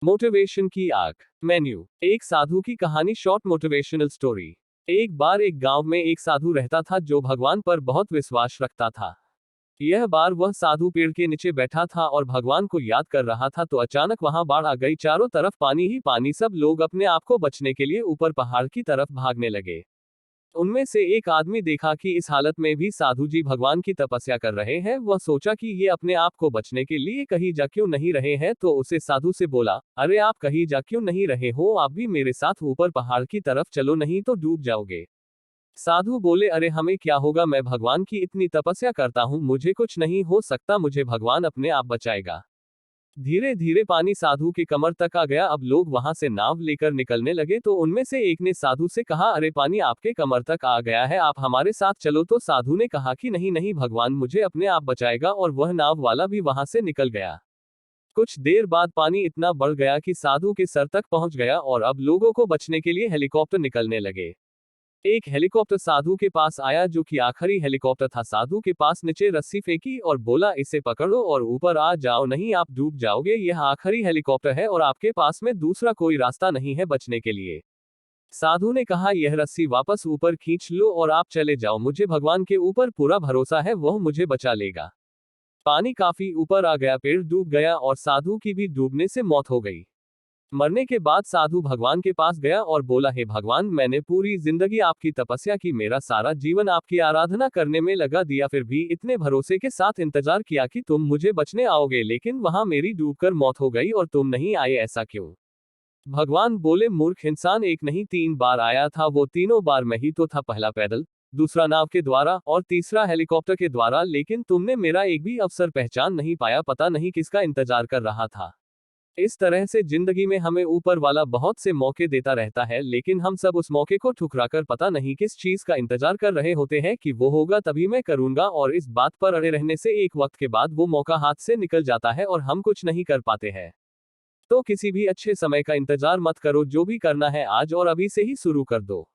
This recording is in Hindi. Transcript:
मोटिवेशन की आग। मेन्यू। एक साधु की कहानी, शॉर्ट मोटिवेशनल स्टोरी। एक बार एक गांव में एक साधु रहता था जो भगवान पर बहुत विश्वास रखता था। यह बार वह साधु पेड़ के नीचे बैठा था और भगवान को याद कर रहा था तो अचानक वहां बाढ़ आ गई। चारों तरफ पानी ही पानी। सब लोग अपने आप को बचने के लिए ऊपर पहाड़ की तरफ भागने लगे। उनमें से एक आदमी देखा कि इस हालत में भी साधु जी भगवान की तपस्या कर रहे हैं। वह सोचा कि ये अपने आप को बचने के लिए कहीं जा क्यों नहीं रहे हैं, तो उसे साधु से बोला, अरे आप कहीं जा क्यों नहीं रहे हो, आप भी मेरे साथ ऊपर पहाड़ की तरफ चलो, नहीं तो डूब जाओगे। साधु बोले, अरे हमें क्या होगा, मैं भगवान की इतनी तपस्या करता हूँ, मुझे कुछ नहीं हो सकता, मुझे भगवान अपने आप बचाएगा। धीरे धीरे पानी साधु के कमर तक आ गया। अब लोग वहां से नाव लेकर निकलने लगे तो उनमें से एक ने साधु से कहा, अरे पानी आपके कमर तक आ गया है, आप हमारे साथ चलो। तो साधु ने कहा कि नहीं नहीं, भगवान मुझे अपने आप बचाएगा, और वह नाव वाला भी वहां से निकल गया। कुछ देर बाद पानी इतना बढ़ गया कि साधु के सर तक पहुंच गया और अब लोगों को बचने के लिए हेलीकॉप्टर निकलने लगे। एक हेलीकॉप्टर साधु के पास आया, जो कि आखिरी हेलीकॉप्टर था। साधु के पास नीचे रस्सी फेंकी और बोला, इसे पकड़ो और ऊपर आ जाओ, नहीं आप डूब जाओगे। यह आखिरी हेलीकॉप्टर है और आपके पास में दूसरा कोई रास्ता नहीं है बचने के लिए। साधु ने कहा, यह रस्सी वापस ऊपर खींच लो और आप चले जाओ, मुझे भगवान के ऊपर पूरा भरोसा है, वह मुझे बचा लेगा। पानी काफी ऊपर आ गया, पेड़ डूब गया और साधु की भी डूबने से मौत हो गई। मरने के बाद साधु भगवान के पास गया और बोला, हे भगवान, मैंने पूरी जिंदगी आपकी तपस्या की, मेरा सारा जीवन आपकी आराधना करने में लगा दिया, फिर भी इतने भरोसे के साथ इंतजार किया कि तुम मुझे बचने आओगे, लेकिन वहां मेरी डूबकर मौत हो गई और तुम नहीं आए, ऐसा क्यों? भगवान बोले, मूर्ख इंसान, एक नहीं 3 बार आया था, वो तीनों बार मैं ही तो था, पहला पैदल, दूसरा नाव के द्वारा और तीसरा हेलीकॉप्टर के द्वारा, लेकिन तुमने मेरा एक भी अवसर पहचान नहीं पाया, पता नहीं किसका इंतजार कर रहा था। इस तरह से जिंदगी में हमें ऊपर वाला बहुत से मौके देता रहता है, लेकिन हम सब उस मौके को ठुकराकर पता नहीं किस चीज का इंतजार कर रहे होते हैं कि वो होगा तभी मैं करूंगा, और इस बात पर अड़े रहने से एक वक्त के बाद वो मौका हाथ से निकल जाता है और हम कुछ नहीं कर पाते हैं। तो किसी भी अच्छे समय का इंतजार मत करो, जो भी करना है आज और अभी से ही शुरू कर दो।